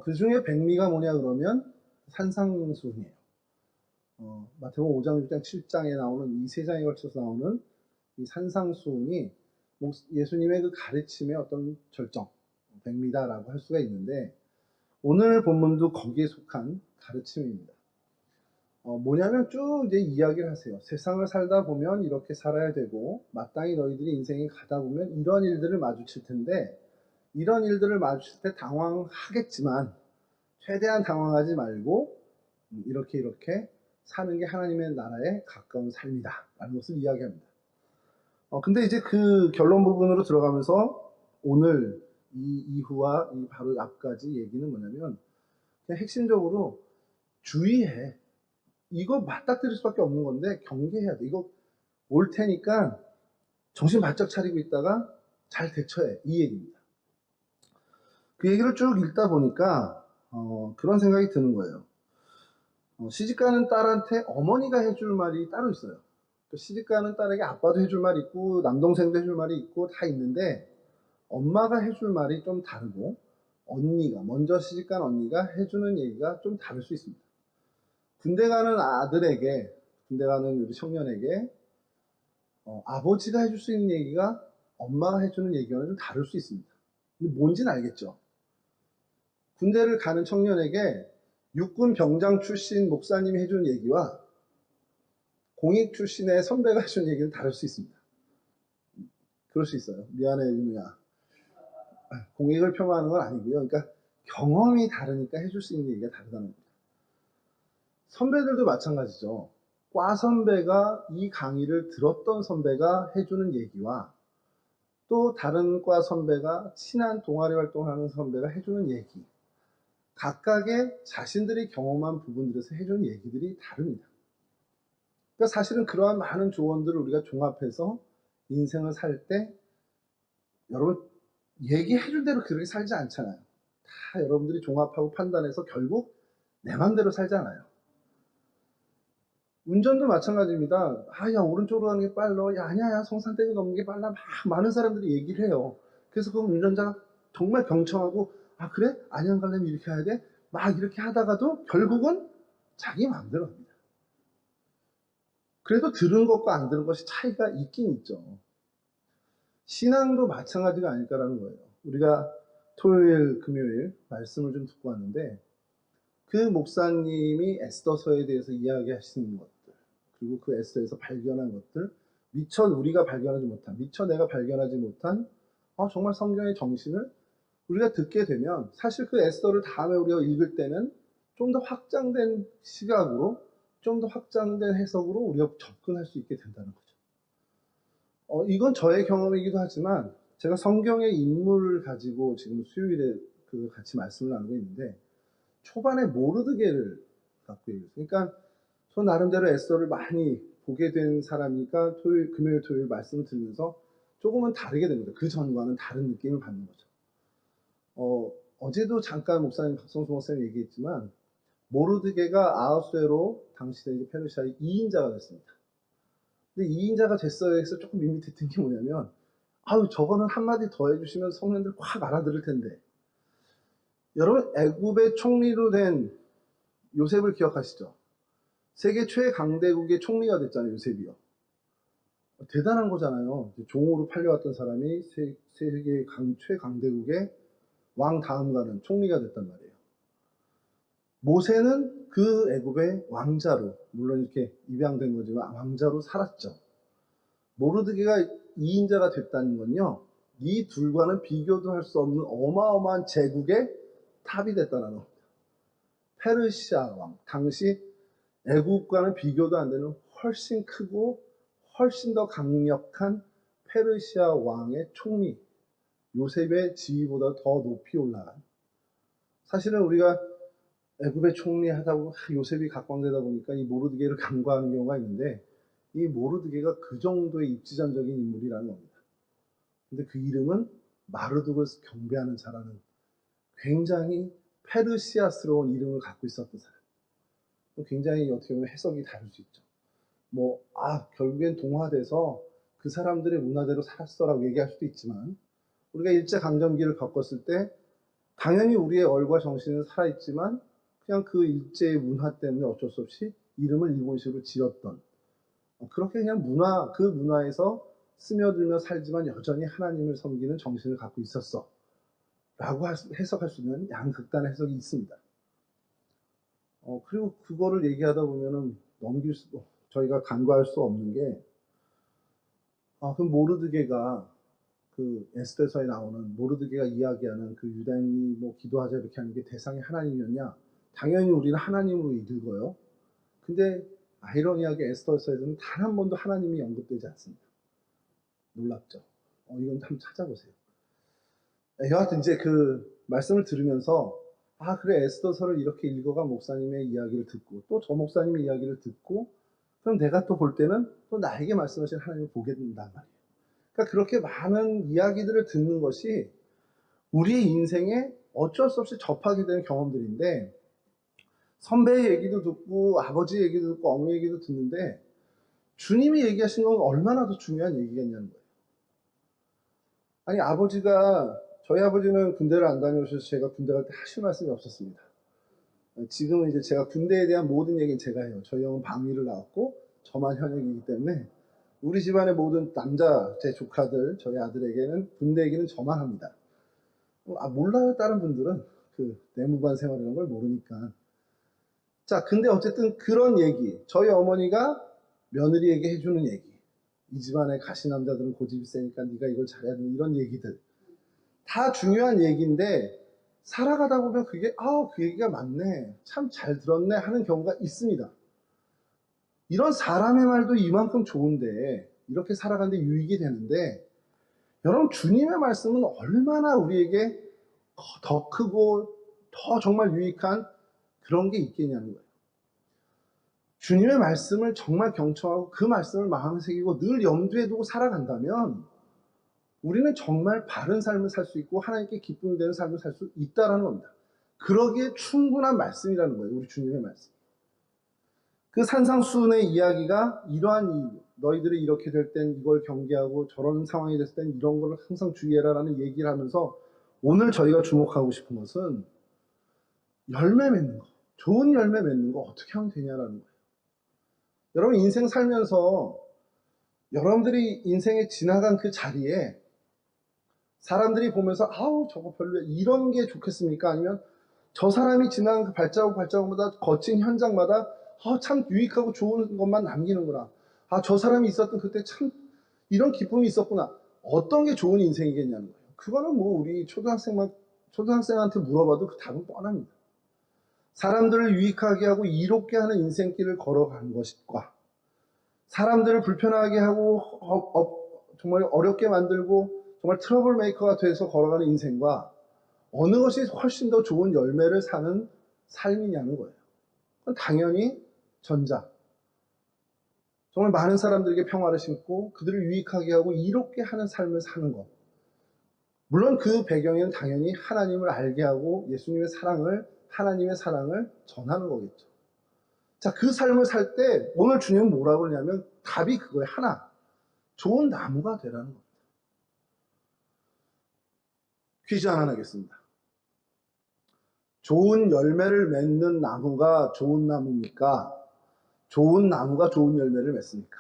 그 중에 백미가 뭐냐 그러면 산상수훈이에요. 마태복음 5장, 6장, 7장에 나오는 이 세 장에 걸쳐서 나오는 이 산상수훈이 예수님의 그 가르침의 어떤 절정, 백미다라고 할 수가 있는데, 오늘 본문도 거기에 속한 가르침입니다. 뭐냐면 쭉 이제 이야기를 하세요. 세상을 살다 보면 이렇게 살아야 되고, 마땅히 너희들이 인생에 가다 보면 이런 일들을 마주칠 텐데, 이런 일들을 마주칠 때 당황하겠지만 최대한 당황하지 말고 이렇게 사는 게 하나님의 나라에 가까운 삶이다 라는 것을 이야기합니다. 근데 이제 그 결론 부분으로 들어가면서 오늘 이 이후와 이 바로 앞까지 얘기는 뭐냐면, 그냥 핵심적으로 주의해. 이거 맞닥뜨릴 수밖에 없는 건데 경계해야 돼. 이거 올 테니까 정신 바짝 차리고 있다가 잘 대처해. 이 얘기입니다. 그 얘기를 쭉 읽다 보니까 그런 생각이 드는 거예요. 시집가는 딸한테 어머니가 해줄 말이 따로 있어요. 시집가는 딸에게 아빠도 해줄 말이 있고 남동생도 해줄 말이 있고 다 있는데, 엄마가 해줄 말이 좀 다르고 먼저 시집간 언니가 해주는 얘기가 좀 다를 수 있습니다. 군대 가는 군대 가는 우리 청년에게 아버지가 해줄 수 있는 얘기가 엄마가 해주는 얘기와는 좀 다를 수 있습니다. 근데 뭔지는 알겠죠? 군대를 가는 청년에게 육군 병장 출신 목사님이 해주는 얘기와 공익 출신의 선배가 해주는 얘기는 다를 수 있습니다. 그럴 수 있어요. 미안해, 윤우야. 공익을 폄하하는 건 아니고요. 그러니까 경험이 다르니까 해줄 수 있는 얘기가 다르다는 겁니다. 선배들도 마찬가지죠. 과 선배가 이 강의를 들었던 선배가 해주는 얘기와 또 다른 과 선배가 친한 동아리 활동을 하는 선배가 해주는 얘기, 각각의 자신들이 경험한 부분들에서 해주는 얘기들이 다릅니다. 그러니까 사실은 그러한 많은 조언들을 우리가 종합해서 인생을 살 때, 여러분 얘기해줄 대로 그렇게 살지 않잖아요. 다 여러분들이 종합하고 판단해서 결국 내 맘대로 살지 않아요. 운전도 마찬가지입니다. 야, 오른쪽으로 가는 게 빨라. 야, 아니야, 성산대교 넘는 게 빨라. 많은 사람들이 얘기를 해요. 그래서 그 운전자가 정말 경청하고, 그래? 안양 가려면 이렇게 해야 돼? 막 이렇게 하다가도 결국은 자기 마음대로 합니다. 그래도 들은 것과 안 들은 것이 차이가 있긴 있죠. 신앙도 마찬가지가 아닐까라는 거예요. 우리가 토요일, 금요일 말씀을 좀 듣고 왔는데, 그 목사님이 에스더서에 대해서 이야기하시는 것들, 그리고 그 에스더에서 발견한 것들, 미처 우리가 발견하지 못한, 미처 내가 발견하지 못한 정말 성경의 정신을 우리가 듣게 되면, 사실 그 에스더를 다음에 우리가 읽을 때는 좀 더 확장된 시각으로, 좀 더 확장된 해석으로 우리가 접근할 수 있게 된다는 거죠. 이건 저의 경험이기도 하지만, 제가 성경의 인물을 가지고 지금 수요일에 같이 말씀을 나누고 있는데, 초반에 모르드게를 갖고 얘기했어요. 그러니까 저 나름대로 에스더를 많이 보게 된 사람이니까 금요일, 토요일 말씀을 들으면서 조금은 다르게 됩니다. 그 전과는 다른 느낌을 받는 거죠. 어제도 잠깐 목사님, 박성수 목사님 얘기했지만, 모르드게가 아하수에로 당시에 이제 페르시아의 2인자가 됐습니다. 근데 2인자가 됐어야 해서 조금 밋밋했던 게 뭐냐면, 저거는 한마디 더 해주시면 성년들 확 알아들을 텐데. 여러분, 애굽의 총리로 된 요셉을 기억하시죠? 세계 최강대국의 총리가 됐잖아요, 요셉이요. 대단한 거잖아요. 종으로 팔려왔던 사람이 세계 최강대국의 왕 다음 가는 총리가 됐단 말이에요. 모세는 그 애굽의 왕자로, 물론 이렇게 입양된 거지만 왕자로 살았죠. 모르드게가 2인자가 됐다는 건요, 이 둘과는 비교도 할 수 없는 어마어마한 제국의 탑이 됐다는 겁니다. 페르시아 왕, 당시 애국과는 비교도 안 되는 훨씬 크고 훨씬 더 강력한 페르시아 왕의 총리, 요셉의 지위보다 더 높이 올라간. 사실은 우리가 애굽의 총리 하다 보면 요셉이 각광되다 보니까 이 모르드게를 간과하는 경우가 있는데, 이 모르드게가 그 정도의 입지전적인 인물이라는 겁니다. 근데 그 이름은 마르둑을 경배하는 자라는 굉장히 페르시아스러운 이름을 갖고 있었던 사람. 굉장히 어떻게 보면 해석이 다를 수 있죠. 결국엔 동화돼서 그 사람들의 문화대로 살았어라고 얘기할 수도 있지만, 우리가 일제강점기를 겪었을 때 당연히 우리의 얼과 정신은 살아있지만 그냥 그 일제의 문화 때문에 어쩔 수 없이 이름을 일본식으로 지었던, 그렇게 그냥 그 문화에서 스며들며 살지만 여전히 하나님을 섬기는 정신을 갖고 있었어 라고 해석할 수 있는 양극단의 해석이 있습니다. 그리고 그거를 얘기하다 보면은 저희가 간과할 수 없는 게, 그 모르드게가 그 에스더서에 나오는 모르드게가 이야기하는 그 유다인이 뭐 기도하자 이렇게 하는 게 대상이 하나님이었냐? 당연히 우리는 하나님으로 읽어요. 근데 아이러니하게 에스더서에서는 단 한 번도 하나님이 언급되지 않습니다. 놀랍죠? 이건 한번 찾아보세요. 여하튼 이제 그 말씀을 들으면서 그래, 에스더서를 이렇게 읽어가 목사님의 이야기를 듣고 또 저 목사님의 이야기를 듣고 그럼 내가 또 볼 때는 또 나에게 말씀하신 하나님을 보게 된단 말이에요. 그러니까 그렇게 많은 이야기들을 듣는 것이 우리의 인생에 어쩔 수 없이 접하게 되는 경험들인데, 선배의 얘기도 듣고 아버지 얘기도 듣고 어머니 얘기도 듣는데 주님이 얘기하신 건 얼마나 더 중요한 얘기겠냐는 거예요. 아니, 저희 아버지는 군대를 안 다녀오셔서 제가 군대 갈 때 하실 말씀이 없었습니다. 지금은 이제 제가 군대에 대한 모든 얘기는 제가 해요. 저희 형은 방위를 나왔고 저만 현역이기 때문에 우리 집안의 모든 제 조카들, 저희 아들에게는 군대 얘기는 저만 합니다. 몰라요. 다른 분들은 그 내무반 생활이라는 걸 모르니까. 자, 근데 어쨌든 그런 얘기, 저희 어머니가 며느리에게 해주는 얘기, 이 집안의 가시남자들은 고집이 세니까 네가 이걸 잘해야 된다, 이런 얘기들 다 중요한 얘기인데 살아가다 보면 그게 그 얘기가 맞네, 참 잘 들었네 하는 경우가 있습니다. 이런 사람의 말도 이만큼 좋은데 이렇게 살아가는데 유익이 되는데, 여러분 주님의 말씀은 얼마나 우리에게 더 크고 더 정말 유익한 그런 게 있겠냐는 거예요. 주님의 말씀을 정말 경청하고 그 말씀을 마음에 새기고 늘 염두에 두고 살아간다면 우리는 정말 바른 삶을 살 수 있고 하나님께 기쁨이 되는 삶을 살 수 있다는 겁니다. 그러기에 충분한 말씀이라는 거예요. 우리 주님의 말씀. 그 산상수훈의 이야기가 이러한 이유, 너희들이 이렇게 될 땐 이걸 경계하고 저런 상황이 됐을 땐 이런 걸 항상 주의해라 라는 얘기를 하면서 오늘 저희가 주목하고 싶은 것은 열매 맺는 거, 좋은 열매 맺는 거 어떻게 하면 되냐라는 거예요. 여러분 인생 살면서 여러분들이 인생에 지나간 그 자리에 사람들이 보면서 저거 별로야 이런 게 좋겠습니까? 아니면 저 사람이 지나간 그 발자국마다 거친 현장마다 참 유익하고 좋은 것만 남기는구나. 저 사람이 있었던 그때 참 이런 기쁨이 있었구나. 어떤 게 좋은 인생이겠냐는 거예요. 그거는 뭐 우리 초등학생한테 물어봐도 그 답은 뻔합니다. 사람들을 유익하게 하고 이롭게 하는 인생길을 걸어가는 것과 사람들을 불편하게 하고 정말 어렵게 만들고 정말 트러블 메이커가 돼서 걸어가는 인생과 어느 것이 훨씬 더 좋은 열매를 사는 삶이냐는 거예요. 당연히 전자. 정말 많은 사람들에게 평화를 심고 그들을 유익하게 하고 이롭게 하는 삶을 사는 것. 물론 그 배경에는 당연히 하나님을 알게 하고 예수님의 사랑을, 하나님의 사랑을 전하는 거겠죠. 자, 그 삶을 살 때 오늘 주님은 뭐라고 그러냐면 답이 그거예요. 하나, 좋은 나무가 되라는 겁니다. 퀴즈 하나 내겠습니다. 좋은 열매를 맺는 나무가 좋은 나무입니까? 좋은 나무가 좋은 열매를 맺습니까?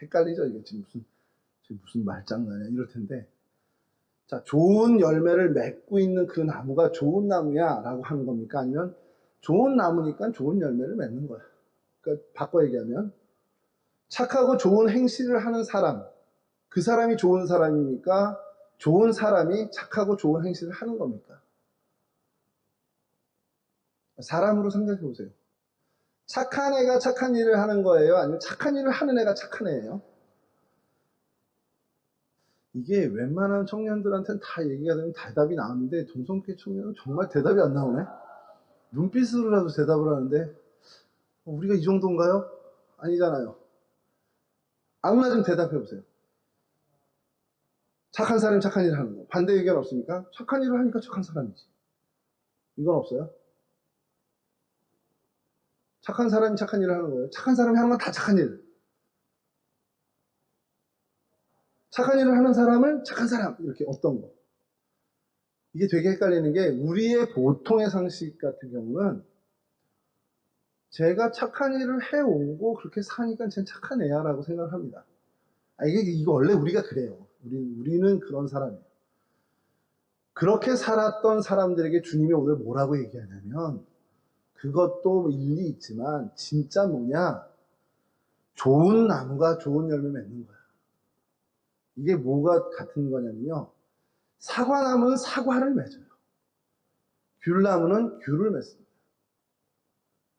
헷갈리죠? 이게 지금 무슨 말장난이야 이럴 텐데, 자, 좋은 열매를 맺고 있는 그 나무가 좋은 나무야 라고 하는 겁니까? 아니면 좋은 나무니까 좋은 열매를 맺는 거야. 그러니까 바꿔 얘기하면 착하고 좋은 행실을 하는 사람, 그 사람이 좋은 사람입니까? 좋은 사람이 착하고 좋은 행실을 하는 겁니까? 사람으로 생각해 보세요. 착한 애가 착한 일을 하는 거예요? 아니면 착한 일을 하는 애가 착한 애예요? 이게 웬만한 청년들한테는 다 얘기가 되면 대답이 나오는데 동성교회 청년은 정말 대답이 안 나오네. 눈빛으로라도 대답을 하는데 우리가 이 정도인가요? 아니잖아요. 아무나 좀 대답해 보세요. 착한 사람이 착한 일을 하는 거. 반대 의견 없습니까? 착한 일을 하니까 착한 사람이지. 이건 없어요? 착한 사람이 착한 일을 하는 거예요. 착한 사람이 하는 건 다 착한 일. 착한 일을 하는 사람을 착한 사람, 이렇게 어떤 거. 이게 되게 헷갈리는 게 우리의 보통의 상식 같은 경우는 제가 착한 일을 해오고 그렇게 사니까 쟤 착한 애야 라고 생각을 합니다. 이거 원래 우리가 그래요. 우리는 그런 사람이에요. 그렇게 살았던 사람들에게 주님이 오늘 뭐라고 얘기하냐면 그것도 일리 있지만 진짜 뭐냐? 좋은 나무가 좋은 열매 맺는 거야. 이게 뭐가 같은 거냐면요. 사과나무는 사과를 맺어요. 귤나무는 귤을 맺습니다.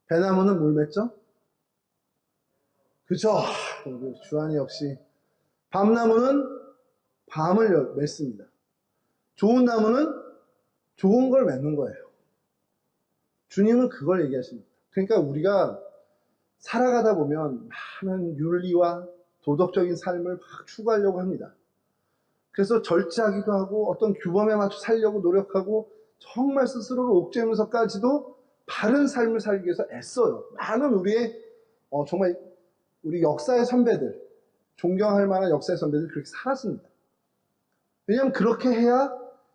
배나무는 뭘 맺죠? 그죠? 주한이 역시 밤나무는 밤을 맺습니다. 좋은 나무는 좋은 걸 맺는 거예요. 주님은 그걸 얘기하십니다. 그러니까 우리가 살아가다 보면 많은 윤리와 도덕적인 삶을 막 추구하려고 합니다. 그래서 절제하기도 하고 어떤 규범에 맞춰 살려고 노력하고 정말 스스로를 옥죄면서까지도 바른 삶을 살기 위해서 애써요. 많은 우리의 정말 우리 역사의 선배들, 존경할 만한 역사의 선배들 그렇게 살았습니다. 왜냐하면 그렇게 해야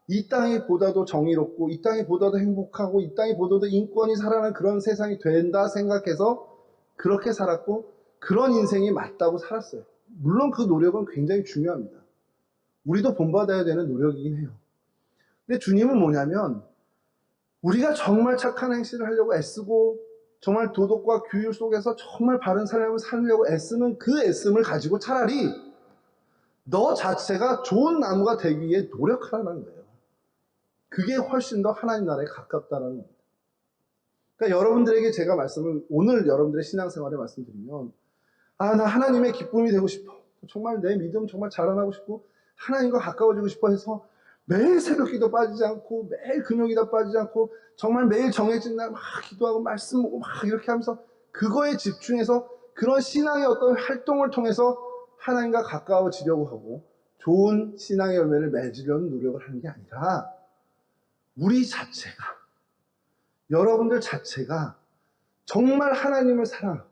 이 땅이 보다도 정의롭고 이 땅이 보다도 행복하고 이 땅이 보다도 인권이 살아나는 그런 세상이 된다 생각해서 그렇게 살았고 그런 인생이 맞다고 살았어요. 물론 그 노력은 굉장히 중요합니다. 우리도 본받아야 되는 노력이긴 해요. 근데 주님은 뭐냐면 우리가 정말 착한 행실을 하려고 애쓰고 정말 도덕과 규율 속에서 정말 바른 삶을 살려고 애쓰는 그 애씀을 가지고 차라리 너 자체가 좋은 나무가 되기 위해 노력하라는 거예요. 그게 훨씬 더 하나님 나라에 가깝다는 겁니다. 그러니까 여러분들에게 제가 오늘 여러분들의 신앙생활에 말씀드리면 나 하나님의 기쁨이 되고 싶어. 정말 내 믿음 정말 자라나고 싶고 하나님과 가까워지고 싶어 해서 매일 새벽기도 빠지지 않고 매일 금요기도 빠지지 않고 정말 매일 정해진 날 막 기도하고 말씀 보고 막 이렇게 하면서 그거에 집중해서 그런 신앙의 어떤 활동을 통해서 하나님과 가까워지려고 하고 좋은 신앙의 열매를 맺으려는 노력을 하는 게 아니라 우리 자체가 여러분들 자체가 정말 하나님을 사랑하고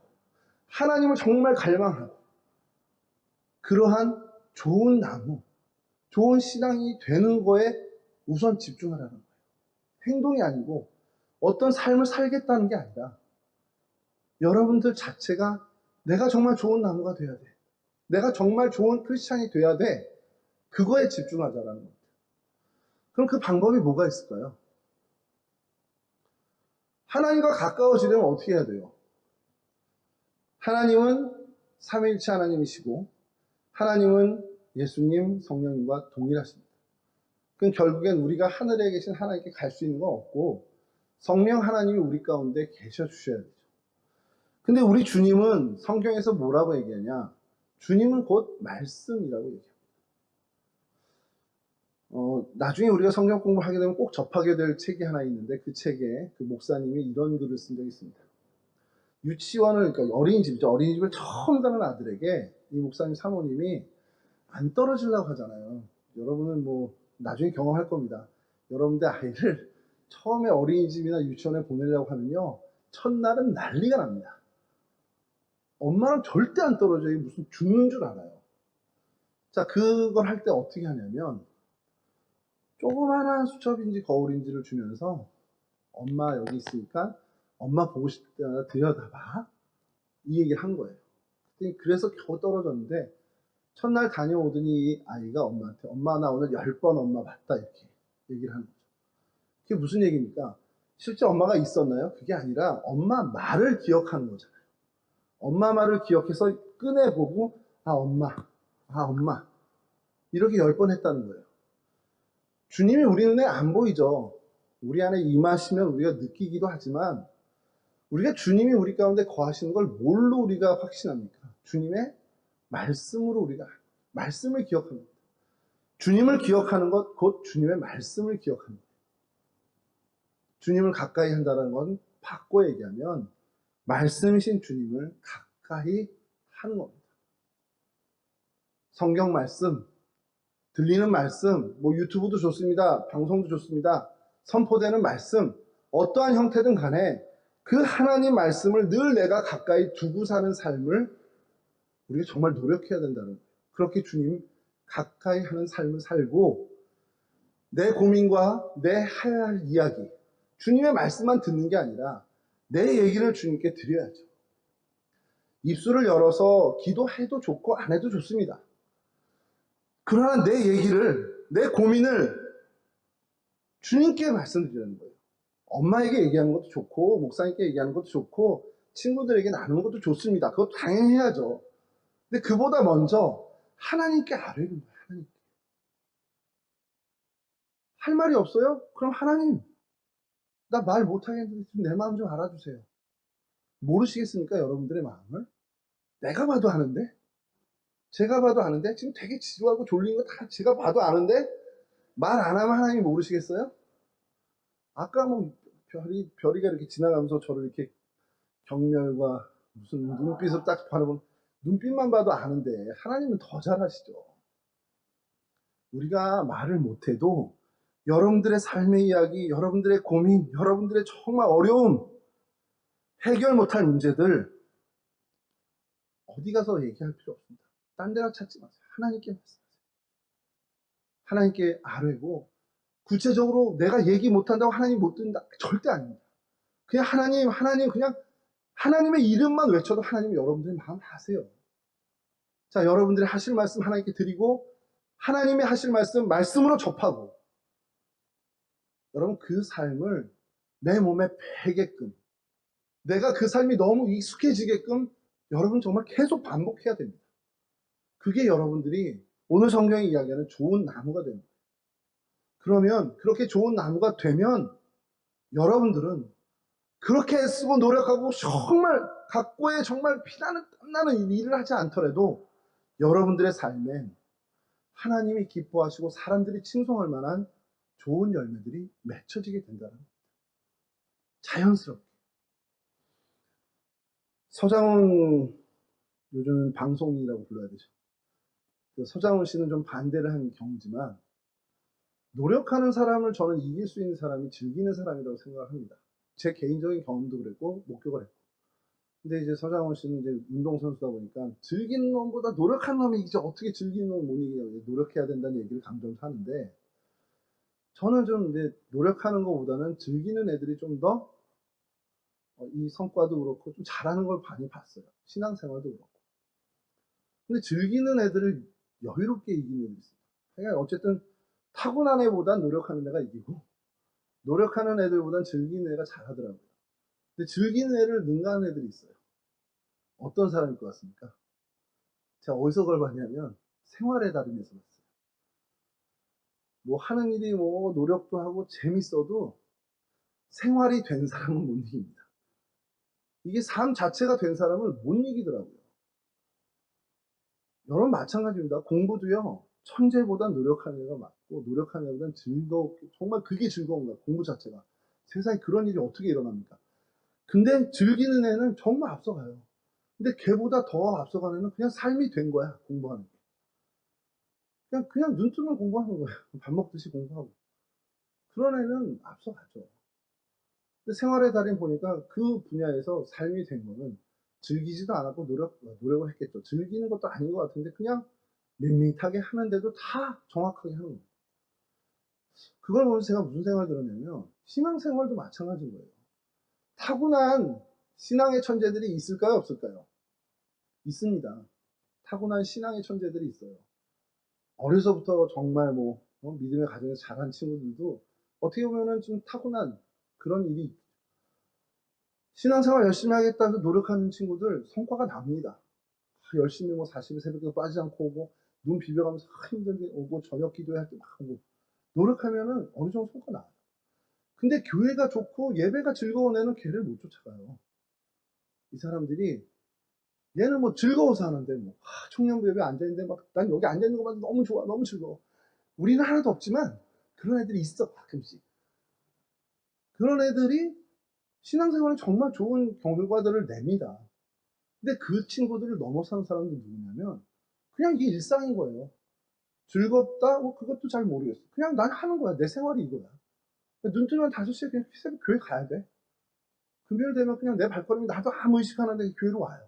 하나님을 정말 갈망하고 그러한 좋은 나무, 좋은 신앙이 되는 거에 우선 집중하라는 거예요. 행동이 아니고 어떤 삶을 살겠다는 게 아니라 여러분들 자체가 내가 정말 좋은 나무가 돼야 돼. 내가 정말 좋은 크리스찬이 돼야 돼. 그거에 집중하자라는 겁니다. 그럼 그 방법이 뭐가 있을까요? 하나님과 가까워지려면 어떻게 해야 돼요? 하나님은 삼위일체 하나님이시고 하나님은 예수님, 성령님과 동일하십니다. 그럼 결국엔 우리가 하늘에 계신 하나님께 갈 수 있는 건 없고 성령 하나님이 우리 가운데 계셔 주셔야 되죠. 근데 우리 주님은 성경에서 뭐라고 얘기하냐? 주님은 곧 말씀이라고 얘기합니다. 나중에 우리가 성경 공부를 하게 되면 꼭 접하게 될 책이 하나 있는데 그 책에 그 목사님이 이런 글을 쓴 적이 있습니다. 유치원을, 그러니까 어린이집을 처음 가는 아들에게 이 목사님 사모님이 안 떨어지려고 하잖아요. 여러분은 뭐 나중에 경험할 겁니다. 여러분들 아이를 처음에 어린이집이나 유치원에 보내려고 하면요. 첫날은 난리가 납니다. 엄마랑 절대 안 떨어져요. 무슨 죽는 줄 알아요. 자, 그걸 할 때 어떻게 하냐면 조그마한 수첩인지 거울인지를 주면서 엄마 여기 있으니까 엄마 보고 싶을 때마다 들여다봐. 이 얘기를 한 거예요. 그래서 겨우 떨어졌는데 첫날 다녀오더니 이 아이가 엄마한테 엄마 나 오늘 10번 엄마 봤다 이렇게 얘기를 하는 거죠. 그게 무슨 얘기입니까? 실제 엄마가 있었나요? 그게 아니라 엄마 말을 기억하는 거잖아요. 엄마 말을 기억해서 꺼내보고 엄마 이렇게 10번 했다는 거예요. 주님이 우리 눈에 안 보이죠. 우리 안에 임하시면 우리가 느끼기도 하지만 우리가 주님이 우리 가운데 거하시는 걸 뭘로 우리가 확신합니까? 주님의 말씀으로 우리가 말씀을 기억합니다. 주님을 기억하는 것 곧 주님의 말씀을 기억합니다. 주님을 가까이 한다는 건 바꿔 얘기하면 말씀이신 주님을 가까이 하는 겁니다. 성경 말씀, 들리는 말씀, 뭐 유튜브도 좋습니다. 방송도 좋습니다. 선포되는 말씀, 어떠한 형태든 간에 그 하나님 말씀을 늘 내가 가까이 두고 사는 삶을 우리가 정말 노력해야 된다는 거예요. 그렇게 주님 가까이 하는 삶을 살고 내 고민과 내 할 이야기, 주님의 말씀만 듣는 게 아니라 내 얘기를 주님께 드려야죠. 입술을 열어서 기도해도 좋고 안 해도 좋습니다. 그러나 내 얘기를, 내 고민을 주님께 말씀드리는 거예요. 엄마에게 얘기하는 것도 좋고 목사님께 얘기하는 것도 좋고 친구들에게 나누는 것도 좋습니다. 그것도 당연히 해야죠. 근데 그보다 먼저 하나님께 아뢰는 거예요. 하나님께. 할 말이 없어요? 그럼 하나님, 나 말 못하겠는데 내 마음 좀 알아주세요. 모르시겠습니까? 여러분들의 마음을? 내가 봐도 아는데? 제가 봐도 아는데? 지금 되게 지루하고 졸린 거 다 제가 봐도 아는데? 말 안 하면 하나님이 모르시겠어요? 아까 뭐 별이가 이렇게 지나가면서 저를 이렇게 경멸과 무슨 눈빛을 딱 바라보면 눈빛만 봐도 아는데 하나님은 더 잘 아시죠. 우리가 말을 못해도 여러분들의 삶의 이야기, 여러분들의 고민, 여러분들의 정말 어려움, 해결 못할 문제들 어디 가서 얘기할 필요 없습니다. 딴 데나 찾지 마세요. 하나님께 말씀하세요. 하나님께 아뢰고 구체적으로 내가 얘기 못한다고 하나님 못 듣는다. 절대 아닙니다. 그냥 하나님 그냥 하나님의 이름만 외쳐도 하나님이 여러분들의 마음 아세요. 자, 여러분들이 하실 말씀 하나님께 드리고 하나님이 하실 말씀 말씀으로 접하고 여러분 그 삶을 내 몸에 배게끔 내가 그 삶이 너무 익숙해지게끔 여러분 정말 계속 반복해야 됩니다. 그게 여러분들이 오늘 성경이 이야기하는 좋은 나무가 됩니다. 그러면 그렇게 좋은 나무가 되면 여러분들은 그렇게 애쓰고 노력하고 정말 각고의 정말 피나는 땀나는 일을 하지 않더라도 여러분들의 삶엔 하나님이 기뻐하시고 사람들이 칭송할 만한 좋은 열매들이 맺혀지게 된다는 겁니다. 자연스럽게. 서장훈, 요즘 방송인이라고 불러야 되죠. 서장훈 씨는 좀 반대를 한 경우지만 노력하는 사람을 저는 이길 수 있는 사람이 즐기는 사람이라고 생각을 합니다. 제 개인적인 경험도 그랬고 목격을 했고. 근데 이제 서장훈 씨는 이제 운동선수다 보니까 즐기는 놈보다 노력하는 놈이 이제 어떻게 즐기는 놈을 못 이기냐고 노력해야 된다는 얘기를 강조를 하는데 저는 좀 이제 노력하는 것보다는 즐기는 애들이 좀 더 이 성과도 그렇고 좀 잘하는 걸 많이 봤어요. 신앙생활도 그렇고. 근데 즐기는 애들을 여유롭게 이기는 애들이 있어요. 그러니까 어쨌든 타고난 애보단 노력하는 애가 이기고 노력하는 애들보단 즐기는 애가 잘하더라고요. 근데 즐기는 애를 능가하는 애들이 있어요. 어떤 사람일 것 같습니까? 제가 어디서 그걸 봤냐면 생활의 달인에서 봤어요. 뭐 하는 일이 뭐 노력도 하고 재밌어도 생활이 된 사람은 못 이깁니다. 이게 삶 자체가 된 사람을 못 이기더라고요. 여러분 마찬가지입니다. 공부도요. 천재보단 노력하는 애가 맞고 노력하는 애보단 즐겁게 정말 그게 즐거운 거야. 공부 자체가. 세상에 그런 일이 어떻게 일어납니까? 근데 즐기는 애는 정말 앞서가요. 근데 걔보다 더 앞서가는 애는 그냥 삶이 된 거야. 공부하는 게. 그냥 눈 뜨면 공부하는 거예요. 밥 먹듯이 공부하고. 그런 애는 앞서가죠. 근데 생활의 달인 보니까 그 분야에서 삶이 된 거는 즐기지도 않았고 노력을 했겠죠. 즐기는 것도 아닌 것 같은데 그냥 밋밋하게 하는데도 다 정확하게 하는 거예요. 그걸 보면서 제가 무슨 생각을 들었냐면 신앙생활도 마찬가지인 거예요. 타고난 신앙의 천재들이 있을까요? 없을까요? 있습니다. 타고난 신앙의 천재들이 있어요. 어려서부터 정말 믿음의 가정에서 자란 친구들도 어떻게 보면은 좀 타고난 그런 일이 신앙생활 열심히 하겠다 해서 노력하는 친구들 성과가 납니다. 열심히 40일 새벽에 빠지지 않고 오고 눈 비벼가면서 힘들게 오고 저녁 기도할 때 막 오고 노력하면은 어느 정도 성과 나요. 근데 교회가 좋고 예배가 즐거운 애는 걔를 못 쫓아가요. 이 사람들이 얘는 즐거워서 하는데 청년부 예배 앉아있는데 난 여기 앉아있는 것만 너무 좋아 너무 즐거워. 우리는 하나도 없지만 그런 애들이 있어 가끔씩. 그런 애들이 신앙생활은 정말 좋은 결과들을 냅니다. 근데 그 친구들을 넘어서는 사람들은 누구냐면 그냥 이게 일상인 거예요. 즐겁다? 그것도 잘 모르겠어. 그냥 난 하는 거야. 내 생활이 이거야. 눈 뜨면 5시에 그냥 새벽 교회 가야 돼. 금요일 되면 그냥 내 발걸음이 나도 아무 의식 안 하는데 교회로 와요.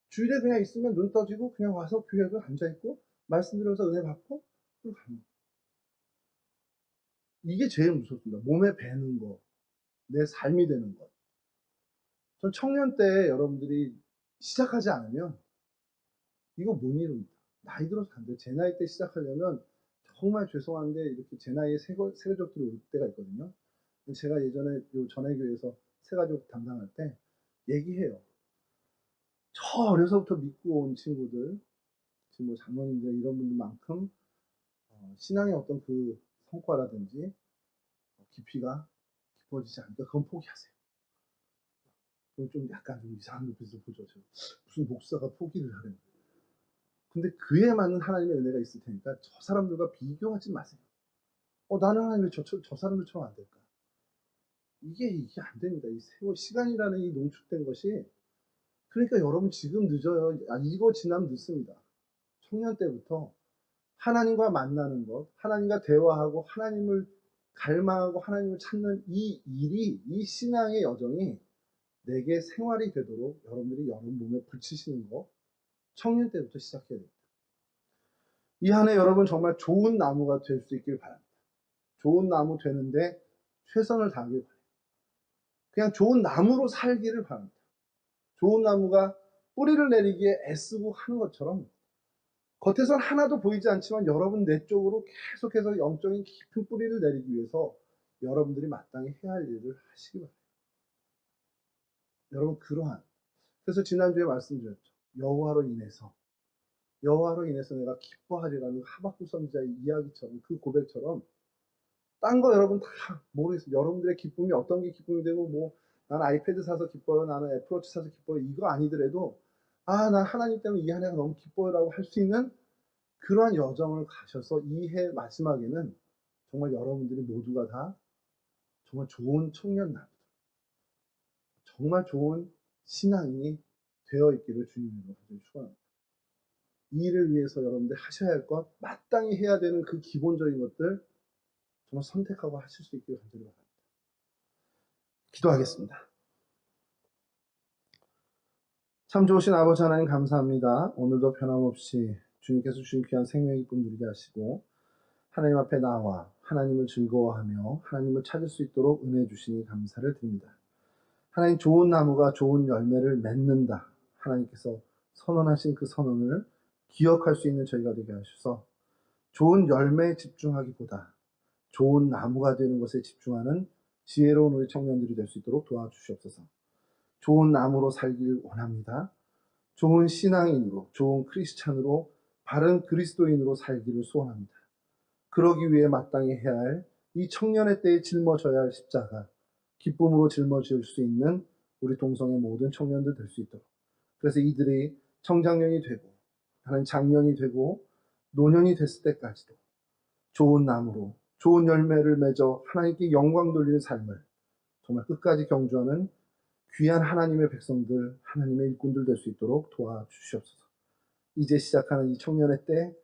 주일에 그냥 있으면 눈 떠지고 그냥 와서 교회에 앉아있고 말씀 들으면서 은혜 받고 그리고 가는 거예요. 이게 제일 무섭습니다. 몸에 배는 거, 내 삶이 되는 것. 전 청년 때 여러분들이 시작하지 않으면 이거 못 이룹니다. 나이 들어서 안 돼요. 제 나이 때 시작하려면 정말 죄송한데 이렇게 제 나이에 새가족들이 올 때가 있거든요. 제가 예전에 요 전해교회에서 새가족 담당할 때 얘기해요. 저 어려서부터 믿고 온 친구들, 지금 뭐 장로님들 이런 분들만큼 신앙의 어떤 그 성과라든지 깊이가 깊어지지 않으니까 그건 포기하세요. 그건 좀 약간 좀 이상한 눈빛으로 보죠. 무슨 목사가 포기를 하려고. 근데 그에 맞는 하나님의 은혜가 있을 테니까 저 사람들과 비교하지 마세요. 나는 하나님 왜 저 사람들처럼 안 될까? 이게 안 됩니다. 이 세월 시간이라는 이 농축된 것이, 그러니까 여러분 지금 늦어요. 이거 지나면 늦습니다. 청년 때부터 하나님과 만나는 것, 하나님과 대화하고 하나님을 갈망하고 하나님을 찾는 이 일이, 이 신앙의 여정이 내게 생활이 되도록 여러분들이 여러분 몸에 붙이시는 거 청년 때부터 시작해야 됩니다. 이 한 해 여러분 정말 좋은 나무가 될 수 있길 바랍니다. 좋은 나무 되는데 최선을 다하길 바랍니다. 그냥 좋은 나무로 살기를 바랍니다. 좋은 나무가 뿌리를 내리기에 애쓰고 하는 것처럼 겉에선 하나도 보이지 않지만 여러분 내적으로 계속해서 영적인 깊은 뿌리를 내리기 위해서 여러분들이 마땅히 해야 할 일을 하시기 바랍니다. 여러분 그래서 지난주에 말씀드렸죠. 여호와로 인해서 내가 기뻐하리라는 하박국 선지자의 이야기처럼, 그 고백처럼 딴 거 여러분 다 모르겠어요. 여러분들의 기쁨이 어떤 게 기쁨이 되고, 뭐 나는 아이패드 사서 기뻐요, 나는 애플워치 사서 기뻐요, 이거 아니더라도 난 하나님 때문에 이 한 해가 너무 기뻐요라고 할 수 있는 그러한 여정을 가셔서 이 해 마지막에는 정말 여러분들이 모두가 다 정말 좋은 청년남, 정말 좋은 신앙인이 되어 있기를 주님으로 축원합니다. 이 일을 위해서 여러분들 하셔야 할 것, 마땅히 해야 되는 그 기본적인 것들 정말 선택하고 하실 수 있기를 간절히 바랍니다. 기도하겠습니다. 참 좋으신 아버지 하나님 감사합니다. 오늘도 변함없이 주님께서 주신 귀한 생명의 기쁨 누리게 하시고 하나님 앞에 나와 하나님을 즐거워하며 하나님을 찾을 수 있도록 은혜 주시니 감사를 드립니다. 하나님, 좋은 나무가 좋은 열매를 맺는다, 하나님께서 선언하신 그 선언을 기억할 수 있는 저희가 되게 하셔서 좋은 열매에 집중하기보다 좋은 나무가 되는 것에 집중하는 지혜로운 우리 청년들이 될 수 있도록 도와주시옵소서. 좋은 나무로 살기를 원합니다. 좋은 신앙인으로, 좋은 크리스찬으로, 바른 그리스도인으로 살기를 소원합니다. 그러기 위해 마땅히 해야 할 이 청년의 때에 짊어져야 할 십자가, 기쁨으로 짊어질 수 있는 우리 동성의 모든 청년들 될 수 있도록, 그래서 이들이 청장년이 되고 하나님 장년이 되고 노년이 됐을 때까지도 좋은 나무로 좋은 열매를 맺어 하나님께 영광 돌리는 삶을 정말 끝까지 경주하는 귀한 하나님의 백성들, 하나님의 일꾼들 될 수 있도록 도와주시옵소서. 이제 시작하는 이 청년의 때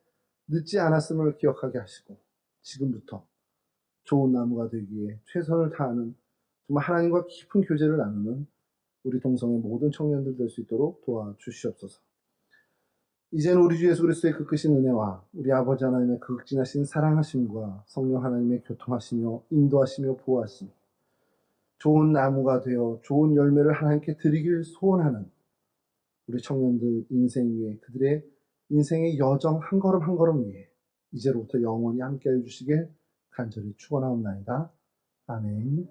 늦지 않았음을 기억하게 하시고 지금부터 좋은 나무가 되기 위해 최선을 다하는 정말 하나님과 깊은 교제를 나누는 우리 동성의 모든 청년들 될 수 있도록 도와주시옵소서. 이제는 우리 주 예수 그리스도의 그 크신 은혜와 우리 아버지 하나님의 그 극진하신 사랑하심과 성령 하나님의 교통하시며 인도하시며 보호하시며 좋은 나무가 되어 좋은 열매를 하나님께 드리길 소원하는 우리 청년들 인생 위에, 그들의 인생의 여정 한 걸음 한 걸음 위에 이제로부터 영원히 함께해 주시길 간절히 축원하옵나이다. 아멘.